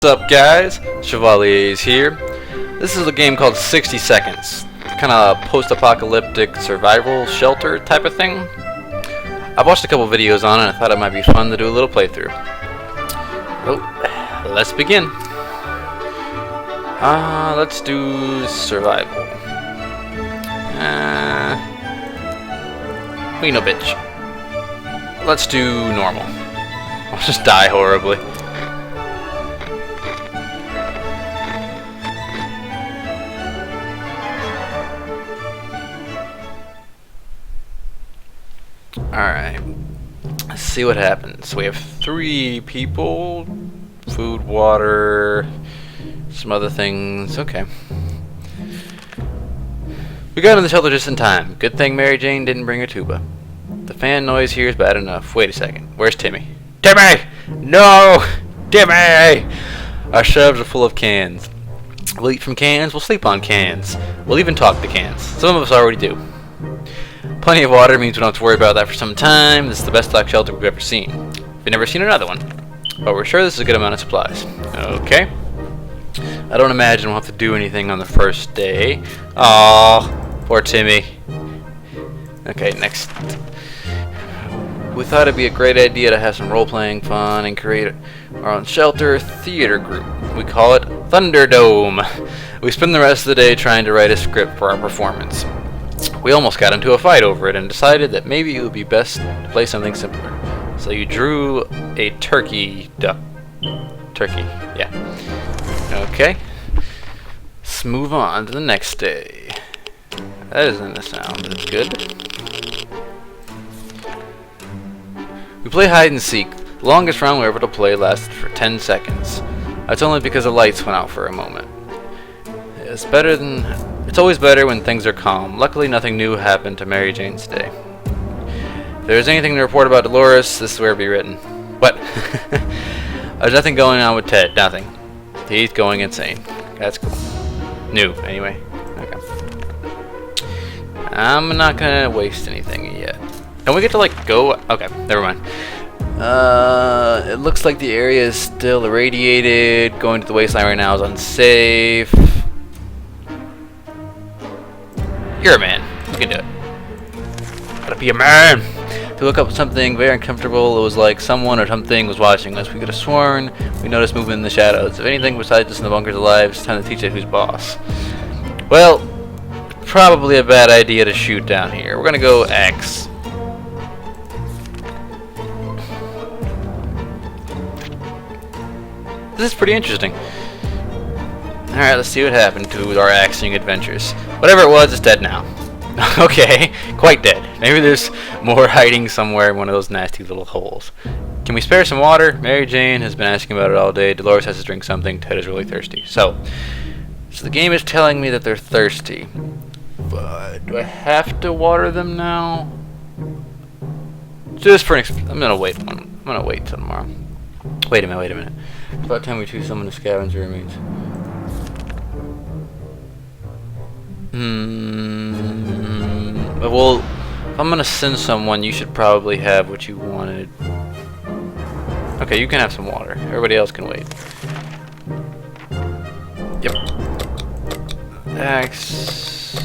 What's up, guys? Chevaliers here. This is a game called 60 Seconds. Kind of post-apocalyptic survival shelter type of thing. I've watched a couple videos on it and I thought it might be fun to do a little playthrough. Oh, let's begin. Let's do survival. We know bitch. Let's do normal. I'll just die horribly. Alright, let's see what happens. We have 3 people, food, water, some other things. Okay. We got in the shelter just in time. Good thing Mary Jane didn't bring her tuba. The fan noise here is bad enough. Wait a second. Where's Timmy? Timmy! No! Timmy! Our shelves are full of cans. We'll eat from cans, we'll sleep on cans. We'll even talk to cans. Some of us already do. Plenty of water means we don't have to worry about that for some time. This is the best stock shelter we've ever seen. We've never seen another one. But we're sure this is a good amount of supplies. Okay. I don't imagine we'll have to do anything on the first day. Aww, poor Timmy. Okay, next. We thought it'd be a great idea to have some role-playing fun and create our own shelter theater group. We call it Thunderdome. We spend the rest of the day trying to write a script for our performance. We almost got into a fight over it and decided that maybe it would be best to play something simpler. So you drew a turkey duck. Turkey, yeah. Okay. Let's move on to the next day. That doesn't sound good. We play hide and seek. The longest round we were able to play lasted for 10 seconds. That's only because the lights went out for a moment. It's always better when things are calm. Luckily, nothing new happened to Mary Jane's day. If there's anything to report about Dolores, this is where it'll be written. What? There's nothing going on with Ted. Nothing. He's going insane. That's cool. New, anyway. Okay. I'm not gonna waste anything yet. Don't we get to, like, go? Okay, never mind. It looks like the area is still irradiated. Going to the wasteland right now is unsafe. You're a man. You can do it. Gotta be a man. To look up something very uncomfortable, it was like someone or something was watching us. We could have sworn we noticed movement in the shadows. If anything besides us in the bunker's alive, it's time to teach it who's boss. Well, probably a bad idea to shoot down here. We're gonna go X. This is pretty interesting. Alright, let's see what happened to our axing adventures. Whatever it was, it's dead now. Okay, quite dead. Maybe there's more hiding somewhere in one of those nasty little holes. Can we spare some water? Mary Jane has been asking about it all day. Dolores has to drink something. Ted is really thirsty. So the game is telling me that they're thirsty. But do I have to water them now? Just for I'm gonna wait till tomorrow. Wait a minute. It's about time we choose someone to scavenge the remains. Well, if I'm gonna send someone, you should probably have what you wanted. Okay, you can have some water. Everybody else can wait. Yep. Axe.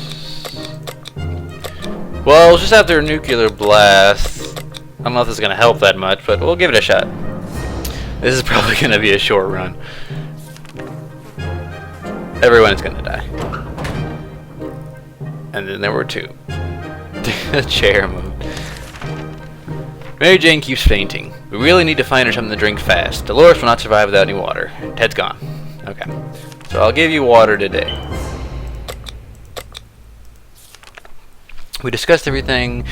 Well, just after a nuclear blast. I don't know if this is gonna help that much, but we'll give it a shot. This is probably gonna be a short run. Everyone is gonna die. And then there were 2. The chair moved. Mary Jane keeps fainting. We really need to find her something to drink fast. Dolores will not survive without any water. Ted's gone. Okay. So I'll give you water today. We discussed everything,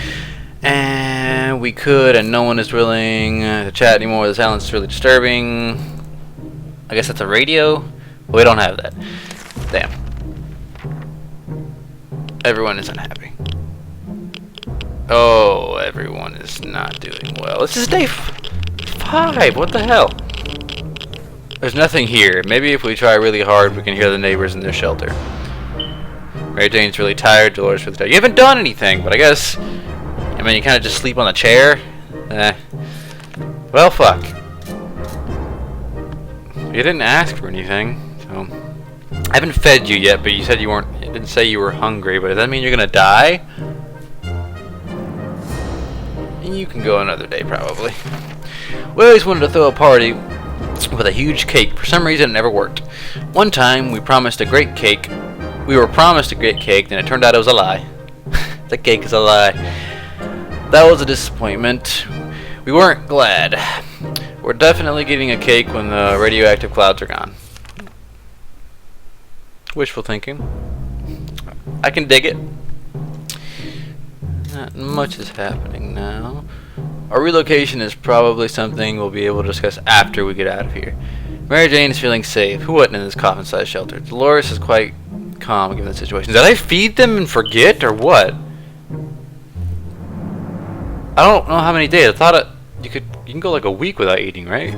and we could, and no one is willing to chat anymore. The silence is really disturbing. I guess that's a radio? Well, we don't have that. Damn. Everyone is unhappy. Oh, everyone is not doing well. This is day 5. What the hell? There's nothing here. Maybe if we try really hard, we can hear the neighbors in their shelter. Mary Jane's really tired. Dolores really tired. You haven't done anything, but I guess. I mean, you kind of just sleep on the chair. Well, fuck. You didn't ask for anything, so I haven't fed you yet. But you said you weren't. You didn't say you were hungry. But does that mean you're gonna die? You can go another day, probably. We always wanted to throw a party with a huge cake. For some reason, it never worked. One time, we were promised a great cake. Then it turned out it was a lie. The cake is a lie. That was a disappointment. We weren't glad. We're definitely getting a cake when the radioactive clouds are gone. Wishful thinking. I can dig it. Not much is happening now. Our relocation is probably something we'll be able to discuss after we get out of here. Mary Jane is feeling safe. Who wouldn't in this coffin-sized shelter? Dolores is quite calm given the situation. Did I feed them and forget, or what? I don't know how many days. I thought you can go like a week without eating, right?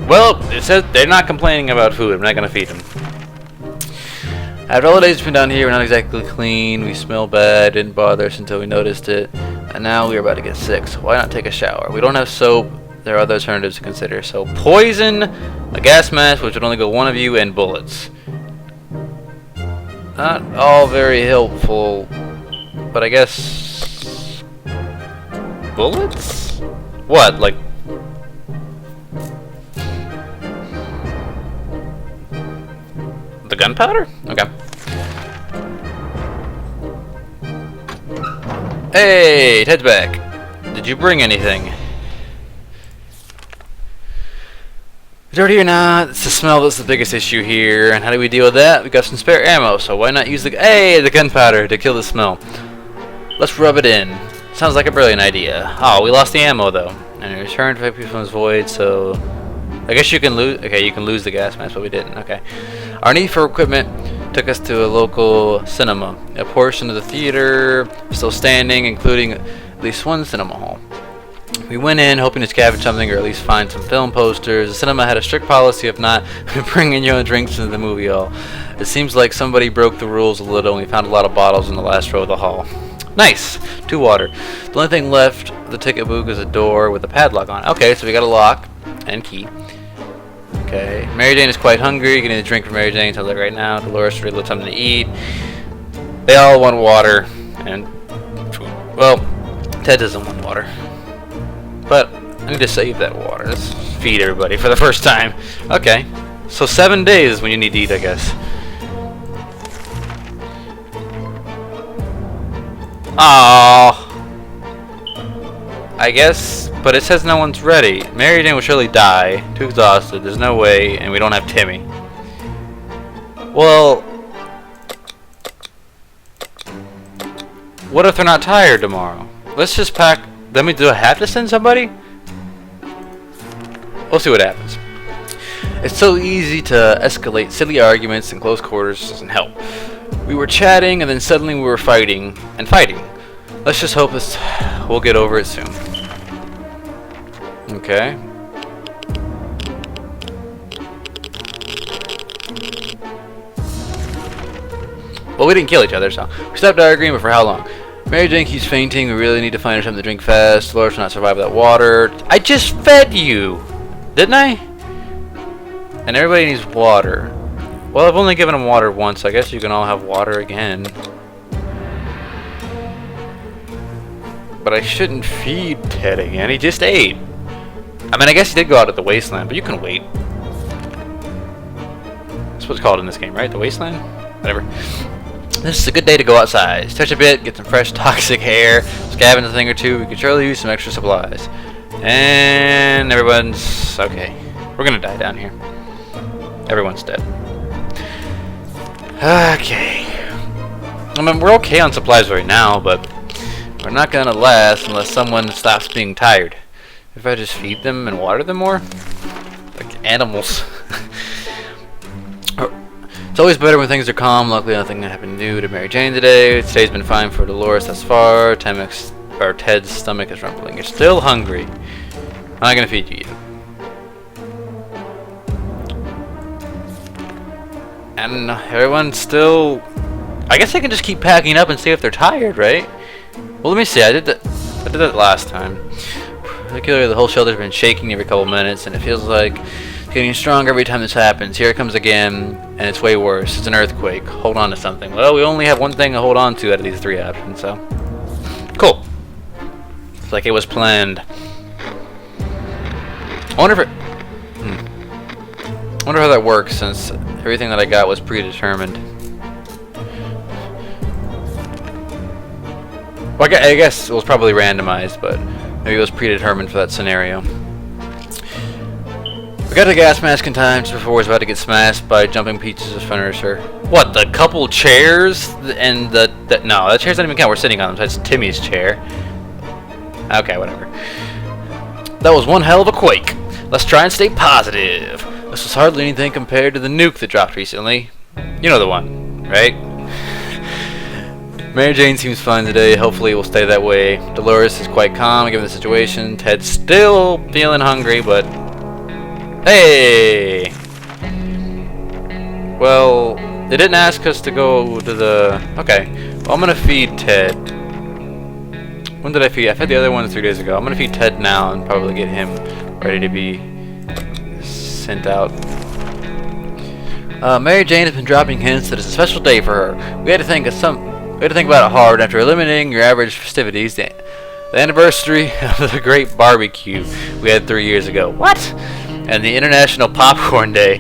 Well, it says they're not complaining about food. I'm not gonna feed them. After all the days we've been down here, we're not exactly clean. We smell bad. Didn't bother us until we noticed it. And now we're about to get sick, so why not take a shower? We don't have soap. There are other alternatives to consider. So poison, a gas mask, which would only go one of you, and bullets. Not all very helpful, but I guess... bullets? What, like... the gunpowder? Okay. Hey, Ted's back. Did you bring anything? It's already here now. It's the smell that's the biggest issue here. And how do we deal with that? We got some spare ammo, so why not use the gunpowder to kill the smell? Let's rub it in. Sounds like a brilliant idea. Oh, we lost the ammo though. And it returned 5 people from this void, so I guess you can lose. Okay, you can lose the gas mask, but we didn't. Okay. Our need for equipment took us to a local cinema. A portion of the theater still standing, including at least one cinema hall. We went in hoping to scavenge something or at least find some film posters. The cinema had a strict policy of not bringing your own drinks into the movie hall. It seems like somebody broke the rules a little, and we found a lot of bottles in the last row of the hall. Nice! 2 water. The only thing left of the ticket booth is a door with a padlock on it. Okay, so we got a lock and key. Okay, Mary Jane is quite hungry. You can need a drink for Mary Jane. Tell her right now. Dolores really loves something to eat. They all want water and food. Well, Ted doesn't want water, but I need to save that water. Let's feed everybody for the first time. Okay, so 7 days is when you need to eat, I guess. Oh, I guess, but it says no one's ready. Mary Jane will surely die. Too exhausted. There's no way, and we don't have Timmy. Well, what if they're not tired tomorrow? Let's just pack. Then do I have to send somebody? We'll see what happens. It's so easy to escalate silly arguments in close quarters. Doesn't help. We were chatting, and then suddenly we were fighting and fighting. Let's just hope we'll get over it soon. Okay. Well, we didn't kill each other, so we stopped arguing, but for how long? Mary Jane keeps fainting. We really need to find her something to drink fast. Dolores will not survive without water. I just fed you, didn't I? And everybody needs water. Well, I've only given them water once. I guess you can all have water again. But I shouldn't feed Ted again. He just ate. I mean, I guess he did go out at the wasteland, but you can wait. That's what it's called in this game, right? The wasteland? Whatever. This is a good day to go outside. Stretch a bit, get some fresh toxic air, scavenge a thing or two. We could surely use some extra supplies. And everyone's okay. We're gonna die down here. Everyone's dead. Okay. I mean, we're okay on supplies right now, but we're not gonna last unless someone stops being tired. If I just feed them and water them more? Like animals. It's always better when things are calm. Luckily, nothing happened new to Mary Jane today. Today's been fine for Dolores thus far. Ted's stomach is rumbling. You're still hungry. I'm not gonna feed you yet. And everyone's still... I guess I can just keep packing up and see if they're tired, right? Well, let me see. I did that last time. Particularly, the whole shelter's been shaking every couple minutes, and it feels like Getting stronger every time this happens. Here it comes again, and it's way worse. It's an earthquake. Hold on to something. Well, we only have one thing to hold on to out of these three options, so. Cool. It's like it was planned. I wonder if it... I wonder how that works, since everything that I got was predetermined. Well, I guess it was probably randomized, but maybe it was predetermined for that scenario. We got the gas mask in time just before it was about to get smashed by jumping pieces of furniture. What, the couple chairs and the no, that chair's not even count. We're sitting on them. That's Timmy's chair. Okay, whatever. That was one hell of a quake. Let's try and stay positive. This was hardly anything compared to the nuke that dropped recently. You know the one, right? Mary Jane seems fine today. Hopefully it will stay that way. Dolores is quite calm given the situation. Ted's still feeling hungry, but... Hey! Well, they didn't ask us to go to the... Okay. Well, I'm gonna feed Ted. When did I feed? I fed the other one 3 days ago. I'm gonna feed Ted now and probably get him ready to be sent out. Mary Jane has been dropping hints that it's a special day for her. We had to think about it hard after eliminating your average festivities. The anniversary of the great barbecue we had 3 years ago. What? And the International Popcorn Day.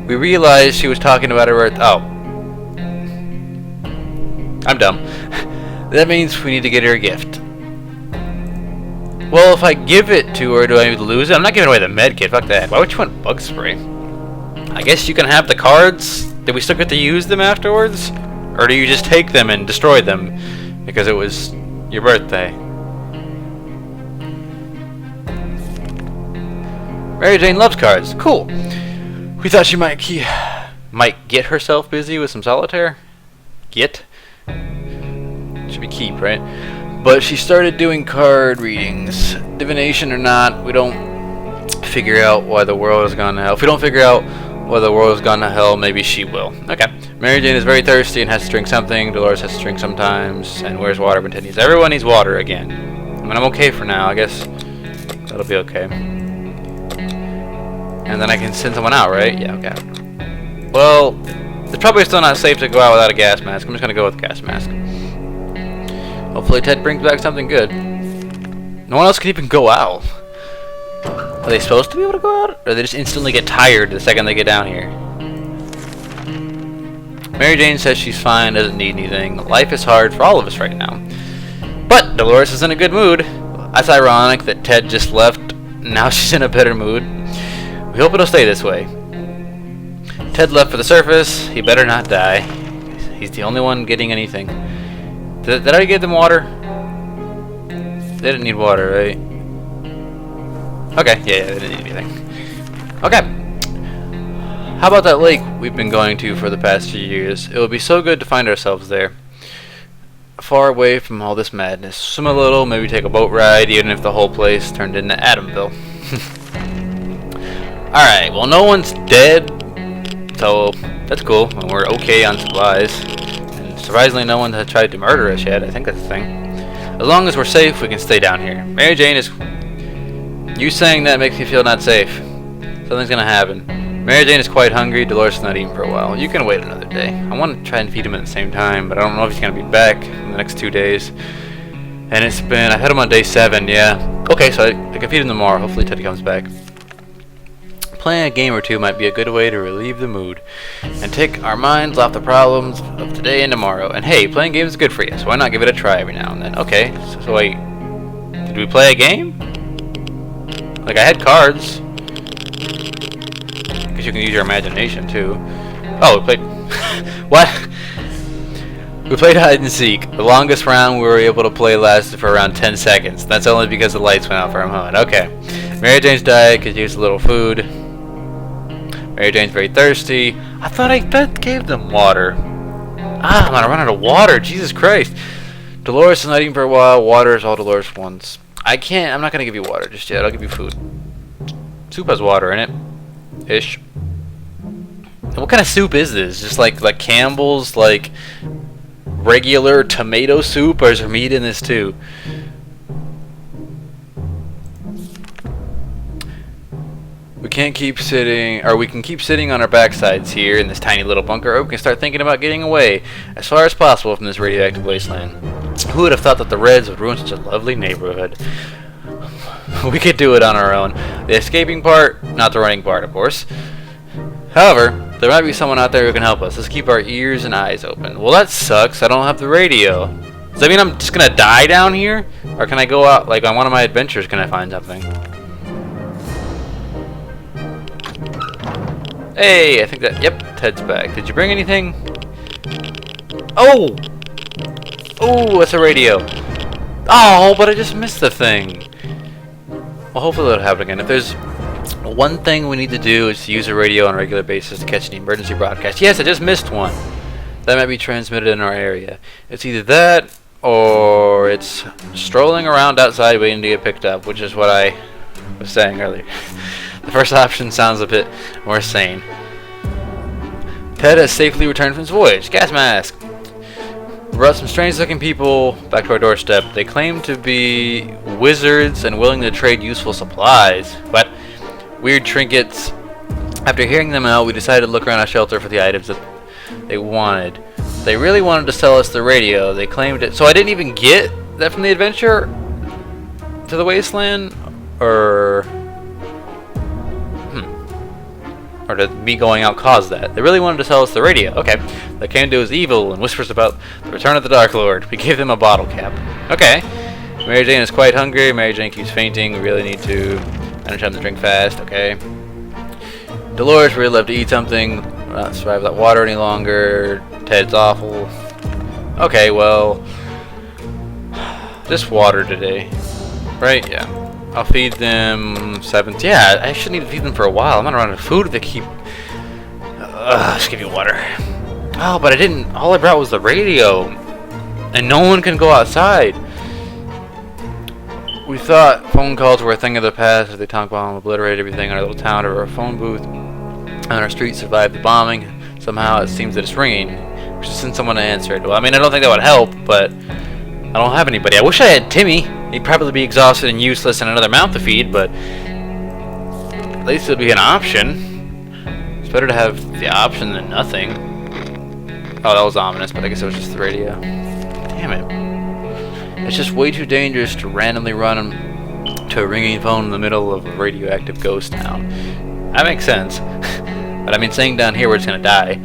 We realized she was talking about her... Oh. I'm dumb. That means we need to get her a gift. Well, if I give it to her, do I lose it? I'm not giving away the med kit. Fuck that. Why would you want bug spray? I guess you can have the cards. Did we still get to use them afterwards? Or do you just take them and destroy them because it was your birthday? Mary Jane loves cards. Cool. We thought she might get herself busy with some solitaire. Get? Should be keep, right? But she started doing card readings. Divination or not, we don't figure out why the world has gone to hell. If we don't figure out why the world has gone to hell, maybe she will. Okay. Mary Jane is very thirsty and has to drink something. Dolores has to drink sometimes. And where's water when Ted needs? Everyone needs water again. I mean, I'm okay for now. I guess that'll be okay. And then I can send someone out, right? Yeah, okay. Well, it's probably still not safe to go out without a gas mask. I'm just going to go with the gas mask. Hopefully Ted brings back something good. No one else can even go out. Are they supposed to be able to go out? Or they just instantly get tired the second they get down here? Mary Jane says she's fine, doesn't need anything. Life is hard for all of us right now. But Dolores is in a good mood. That's ironic that Ted just left. Now she's in a better mood. We hope it'll stay this way. Ted left for the surface. He better not die. He's the only one getting anything. Did I give them water? They didn't need water, right? Okay, yeah, they didn't need anything. Okay. How about that lake we've been going to for the past few years? It would be so good to find ourselves there. Far away from all this madness. Swim a little, maybe take a boat ride, even if the whole place turned into Adamville. Alright, well no one's dead, so that's cool. And we're okay on supplies. And surprisingly no one has tried to murder us yet. I think that's the thing. As long as we're safe, we can stay down here. Mary Jane is... You saying that makes me feel not safe. Something's gonna happen. Mary Jane is quite hungry. Dolores is not eating for a while. You can wait another day. I want to try and feed him at the same time, but I don't know if he's gonna be back in the next 2 days. And it's been... I had him on day 7, yeah. Okay, so I can feed him tomorrow. Hopefully Teddy comes back. Playing a game or two might be a good way to relieve the mood and take our minds off the problems of today and tomorrow. And hey, playing games is good for you, so why not give it a try every now and then? Okay, so wait, did we play a game? Like I had cards. Guess you can use your imagination too. Oh, we played... What? We played hide and seek. The longest round we were able to play lasted for around 10 seconds. That's only because the lights went out for a moment. Okay. Mary Jane's diet could use a little food. Mary Jane's very thirsty. I thought I gave them water. I'm gonna run out of water. Jesus Christ. Dolores is not eating for a while. Water is all Dolores wants. I'm not gonna give you water just yet. I'll give you food. Soup has water in it. Ish. And what kind of soup is this? Just like Campbell's, like regular tomato soup, or is there meat in this too? We can't keep sitting, or we can keep sitting on our backsides here in this tiny little bunker, or we can start thinking about getting away as far as possible from this radioactive wasteland. Who would have thought that the Reds would ruin such a lovely neighborhood? We could do it on our own. The escaping part, not the running part, of course. However, there might be someone out there who can help us. Let's keep our ears and eyes open. Well, that sucks. I don't have the radio. Does that mean I'm just gonna die down here? Or can I go out, like, on one of my adventures, can I find something? Hey, I think that, yep, Ted's back. Did you bring anything? Oh! Oh, it's a radio. Oh, but I just missed the thing. Well, hopefully that'll happen again. If there's one thing we need to do is to use a radio on a regular basis to catch an emergency broadcast. Yes, I just missed one. That might be transmitted in our area. It's either that or it's strolling around outside waiting to get picked up, which is what I was saying earlier. The first option sounds a bit more sane. Ted has safely returned from his voyage. Gas mask. We brought some strange-looking people back to our doorstep. They claim to be wizards and willing to trade useful supplies. What? Weird trinkets. After hearing them out, we decided to look around our shelter for the items that they wanted. They really wanted to sell us the radio. They claimed it. So I didn't even get that from the adventure to the wasteland? Or did me going out cause that? They really wanted to sell us the radio. Okay. They came to us evil and whispers about the return of the Dark Lord. We gave them a bottle cap. Okay. Mary Jane is quite hungry. Mary Jane keeps fainting. We really need to manage time to drink fast. Okay. Dolores really love to eat something. We're not survive without water any longer. Ted's awful. Okay, well, just water today. Right? Yeah. I'll feed them 7. Yeah, I should need to feed them for a while. I'm not running out of food if they keep. Just give you water. Oh, but I didn't. All I brought was the radio, and no one can go outside. We thought phone calls were a thing of the past as they tonk bomb obliterated everything in our little town, or our phone booth on our street survived the bombing. Somehow it seems that it's ringing. We should send someone to answer it. Well, I mean, I don't think that would help, but I don't have anybody. I wish I had Timmy. He'd probably be exhausted and useless and another mouth to feed, but at least it would be an option. It's better to have the option than nothing. Oh, that was ominous, but I guess it was just the radio. Damn it. It's just way too dangerous to randomly run to a ringing phone in the middle of a radioactive ghost town. That makes sense. But I mean, staying down here, we're just gonna die.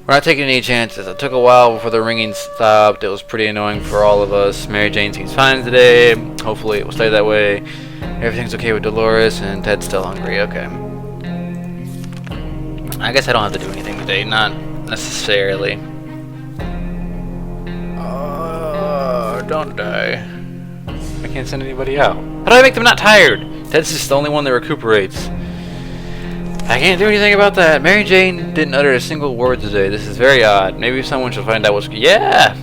We're not taking any chances. It took a while before the ringing stopped. It was pretty annoying for all of us. Mary Jane seems fine today. Hopefully it will stay that way. Everything's okay with Dolores, and Ted's still hungry. Okay. I guess I don't have to do anything today. Not necessarily. Don't die. I can't send anybody out. How do I make them not tired? Ted's just the only one that recuperates. I can't do anything about that. Mary Jane didn't utter a single word today. This is very odd. Maybe someone should find out what's... Yeah!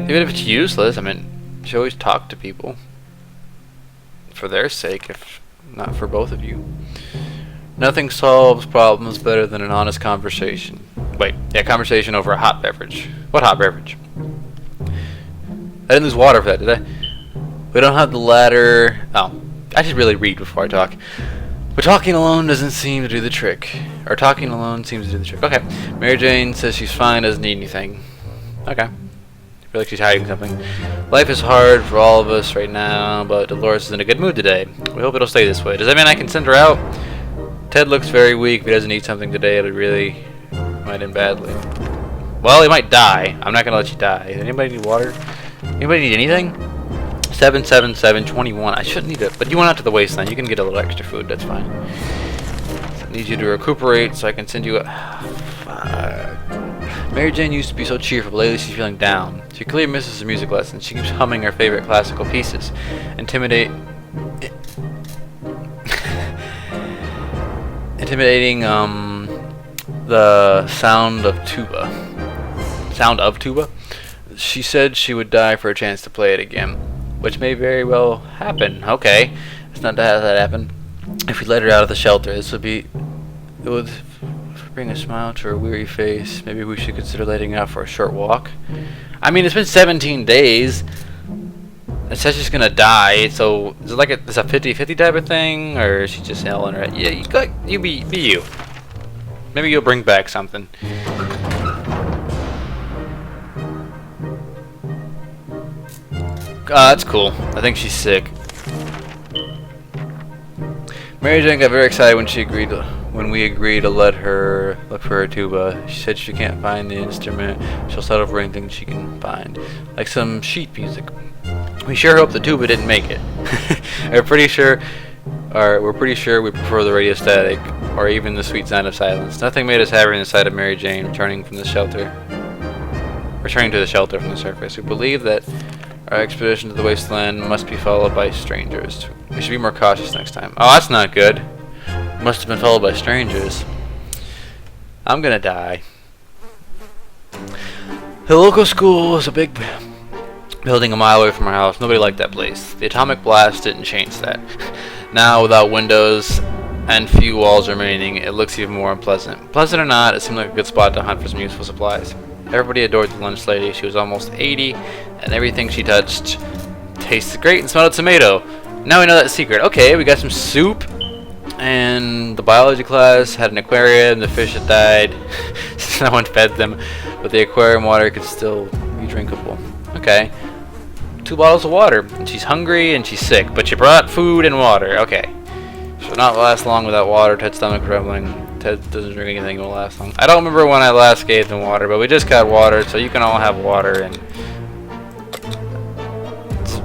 Even if it's useless, I mean, you should always talk to people. For their sake, if not for both of you. Nothing solves problems better than an honest conversation. Wait, yeah, conversation over a hot beverage. What hot beverage? I didn't lose water for that, did I? We don't have the ladder. Oh, I should really read before I talk. But talking alone doesn't seem to do the trick. Or talking alone seems to do the trick. Okay. Mary Jane says she's fine, doesn't need anything. Okay. I feel like she's hiding something. Life is hard for all of us right now, but Dolores is in a good mood today. We hope it'll stay this way. Does that mean I can send her out? Ted looks very weak. If he doesn't eat something today, it really might end badly. Well, he might die. I'm not going to let you die. Anybody need water? Anybody need anything? 77721. I shouldn't need it, but you went out to the wasteland. You can get a little extra food. That's fine. I need you to recuperate so I can send you a... Mary Jane used to be so cheerful, but lately she's feeling down. She clearly misses her music lessons. She keeps humming her favorite classical pieces. Intimidating the sound of tuba. She said she would die for a chance to play it again, which may very well happen. Okay, it's not to have that happen. If we let her out of the shelter, it would bring a smile to her weary face. Maybe we should consider letting her out for a short walk. I mean, it's been 17 days. It says she's gonna die, so is it like it's a 50-50 type of thing, or is she just yelling her? Yeah, you be you. Maybe you'll bring back something. That's cool. I think she's sick. Mary Jane got very excited when we agreed to let her look for her tuba. She said she can't find the instrument. She'll settle for anything she can find, like some sheet music. We sure hope the tuba didn't make it. we're pretty sure we prefer the radio static or even the sweet sound of silence. Nothing made us happier than the sight of Mary Jane returning to the shelter from the surface. We believe that our expedition to the wasteland must be followed by strangers. We should be more cautious next time. Oh, that's not good. Must have been followed by strangers. I'm gonna die. The local school is a big building a mile away from our house. Nobody liked that place. The atomic blast didn't change that. Now, without windows and few walls remaining, it looks even more unpleasant. Pleasant or not, it seemed like a good spot to hunt for some useful supplies. Everybody adored the lunch lady. She was almost 80, and everything she touched tasted great and smelled of tomato. Now we know that secret. Okay, we got some soup, and the biology class had an aquarium. The fish had died. No one fed them, but the aquarium water could still be drinkable. Okay. 2 bottles of water. And she's hungry and she's sick, but she brought food and water. Okay. She'll not last long without water. Ted's stomach rumbling. Ted doesn't drink anything, it will last long. I don't remember when I last gave them water, but we just got water, so you can all have water. And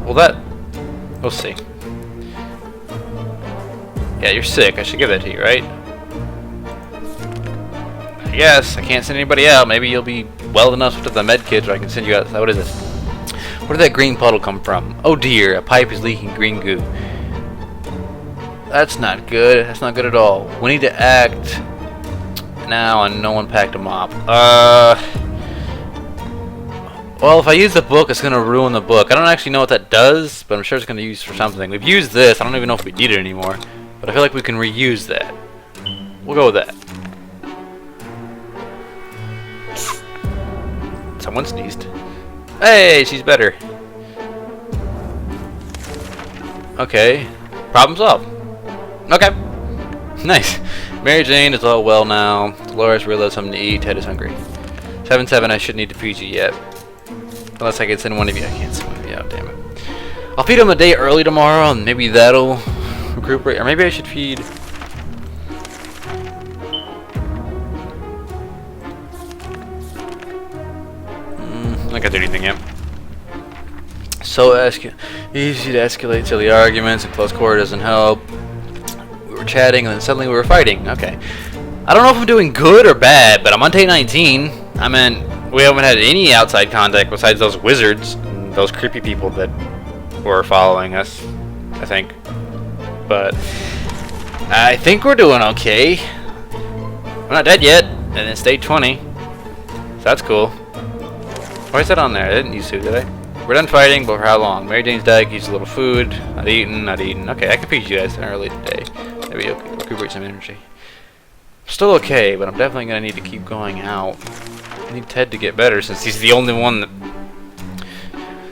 well, we'll see. Yeah, you're sick. I should give that to you, right? I guess. I can't send anybody out. Maybe you'll be well enough to the med kit, or I can send you out. What is it? Where did that green puddle come from? Oh dear, a pipe is leaking green goo. That's not good. That's not good at all. We need to act now, and no one packed a mop. Well, if I use the book, it's going to ruin the book. I don't actually know what that does, but I'm sure it's going to be used for something. We've used this. I don't even know if we need it anymore, but I feel like we can reuse that. We'll go with that. Someone sneezed. Hey, she's better. Okay. Problem solved. Okay. Nice. Mary Jane is all well now. Dolores realized something to eat. Ted is hungry. 7-7, I shouldn't need to feed you yet. Unless I can send one of you. I can't send one of you out, damn it. I'll feed him a day early tomorrow, and maybe that'll recuperate. Or maybe I should feed... I can't do anything yet. So easy to escalate silly arguments, and close quarter doesn't help. We were chatting, and then suddenly we were fighting. Okay. I don't know if I'm doing good or bad, but I'm on day 19. I mean, we haven't had any outside contact besides those wizards, and those creepy people that were following us, I think. But I think we're doing okay. I'm not dead yet, and it's day 20. So that's cool. Why is that on there? I didn't use to, did I? We're done fighting, but for how long? Mary Jane's died, used a little food. Not eaten, not eaten. Okay, I can feed you guys early today. Maybe you'll recuperate some energy. Still okay, but I'm definitely going to need to keep going out. I need Ted to get better since he's the only one that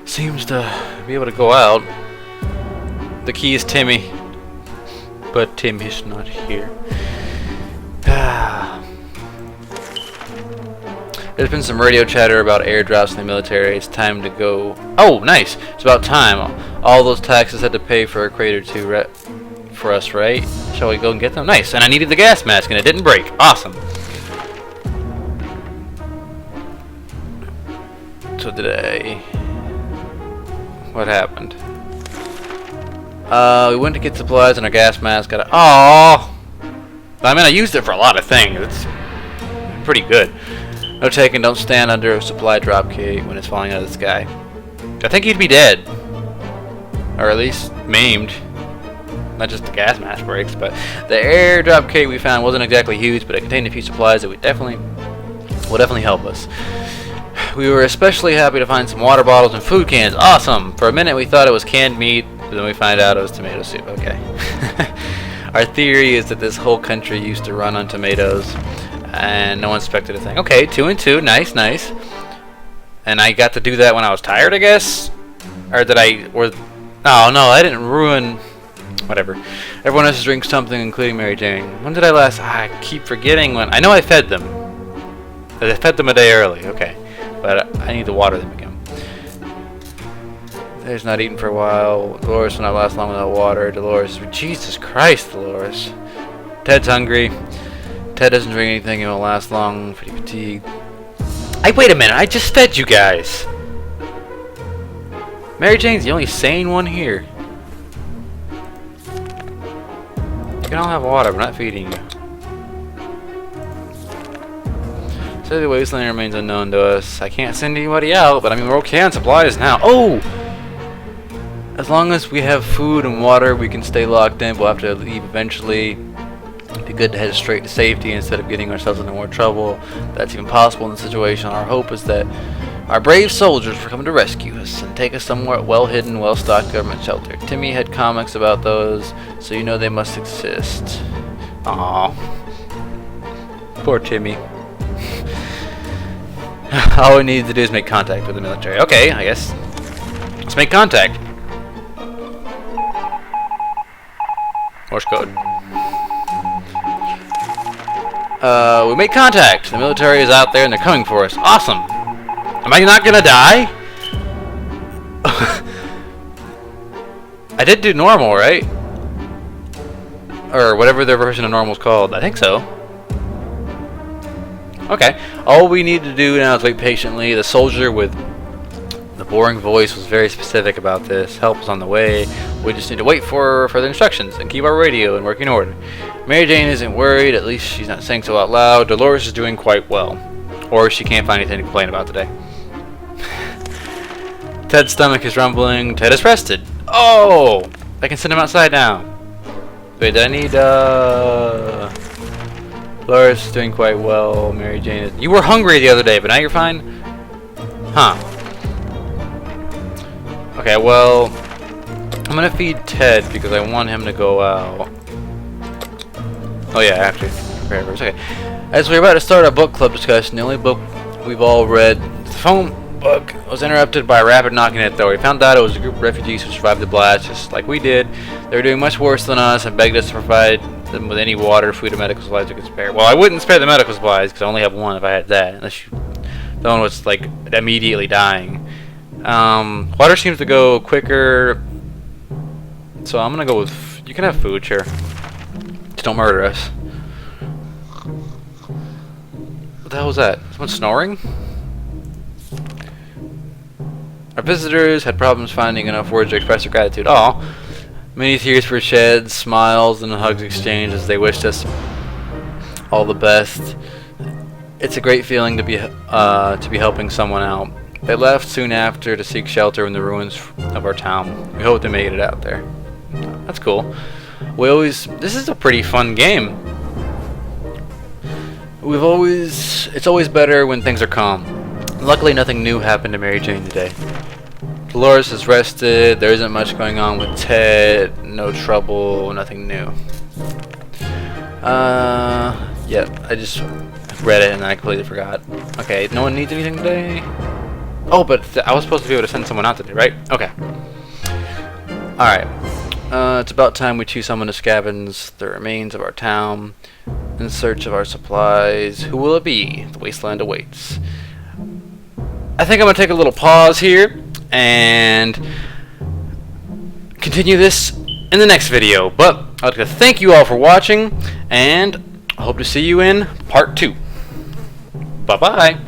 seems to be able to go out. The key is Timmy. But Timmy's not here. There's been some radio chatter about airdrops in the military. It's time to go. Oh, nice. It's about time. All those taxes had to pay for a crate or two for us, right? Shall we go and get them? Nice. And I needed the gas mask, and it didn't break. Awesome. So today, what happened? We went to get supplies, and our gas mask got. Oh, I mean, I used it for a lot of things. It's pretty good. No taking, don't stand under a supply drop key when it's falling out of the sky. I think he'd be dead. Or at least maimed. Not just the gas mask breaks, but the airdrop key we found wasn't exactly huge, but it contained a few supplies that will definitely help us. We were especially happy to find some water bottles and food cans. Awesome! For a minute we thought it was canned meat, but then we found out it was tomato soup. Okay. Our theory is that this whole country used to run on tomatoes, and no one expected a thing. Okay, 2 and 2, nice, nice. And I got to do that when I was tired, I guess? Or did I... Or... Oh, no, I didn't ruin... Whatever. Everyone else drinks something, including Mary Jane. When did I last... I keep forgetting when... I know I fed them. I fed them a day early. Okay. But I need to water them again. Ted's not eaten for a while. Dolores will not last long without water. Dolores... Jesus Christ, Dolores. Ted's hungry. Ted doesn't drink anything. He won't last long. Pretty fatigued. Wait a minute. I just fed you guys. Mary Jane's the only sane one here. You can all have water, but I'm not feeding you. So the wasteland remains unknown to us. I can't send anybody out, but I mean we're okay on supplies now. Oh! As long as we have food and water, we can stay locked in. We'll have to leave eventually. It'd be good to head straight to safety instead of getting ourselves into more trouble. That's even possible in the situation. Our hope is that our brave soldiers will come to rescue us and take us somewhere well-hidden, well-stocked government shelter. Timmy had comics about those, so you know they must exist. Aww. Poor Timmy. All we need to do is make contact with the military. Okay, I guess. Let's make contact. Morse code. We made contact. The military is out there and they're coming for us. Awesome. Am I not gonna die? I did do normal, right? Or whatever their version of normal is called. I think so. Okay. All we need to do now is wait patiently. The soldier with the boring voice was very specific about this. Help is on the way. We just need to wait for further instructions and keep our radio in working order. Mary Jane isn't worried. At least she's not saying so out loud. Dolores is doing quite well. Or she can't find anything to complain about today. Ted's stomach is rumbling. Ted is rested. Oh! I can send him outside now. Wait, did I need, Dolores is doing quite well. Mary Jane is... You were hungry the other day, but now you're fine? Huh. Okay, well... I'm gonna feed Ted because I want him to go out. Oh yeah, after prepare first. Okay. As we're about to start our book club discussion, the only book we've all read, the phone book, was interrupted by a rapid knocking at the door. We found out it was a group of refugees who survived the blast, just like we did. They were doing much worse than us and begged us to provide them with any water, food, or medical supplies we could spare. Well, I wouldn't spare the medical supplies because I only have one if I had that, unless you, the one was like immediately dying. Water seems to go quicker, so I'm gonna go with. You can have food, sure. Just don't murder us. What the hell was that? Someone snoring? Our visitors had problems finding enough words to express their gratitude. Aw. Many tears were shed, smiles and hugs exchanged as they wished us all the best. It's a great feeling to be helping someone out. They left soon after to seek shelter in the ruins of our town. We hope they made it out there. That's cool. This is a pretty fun game. It's always better when things are calm. Luckily, nothing new happened to Mary Jane today. Dolores is rested. There isn't much going on with Ted. No trouble. Nothing new. Yeah, I just read it and I completely forgot. Okay, no one needs anything today? Oh, but I was supposed to be able to send someone out today, right? Okay. Alright. It's about time we choose someone to scavenge the remains of our town in search of our supplies. Who will it be? The wasteland awaits. I think I'm going to take a little pause here and continue this in the next video. But I'd like to thank you all for watching, and I hope to see you in part 2. Bye-bye.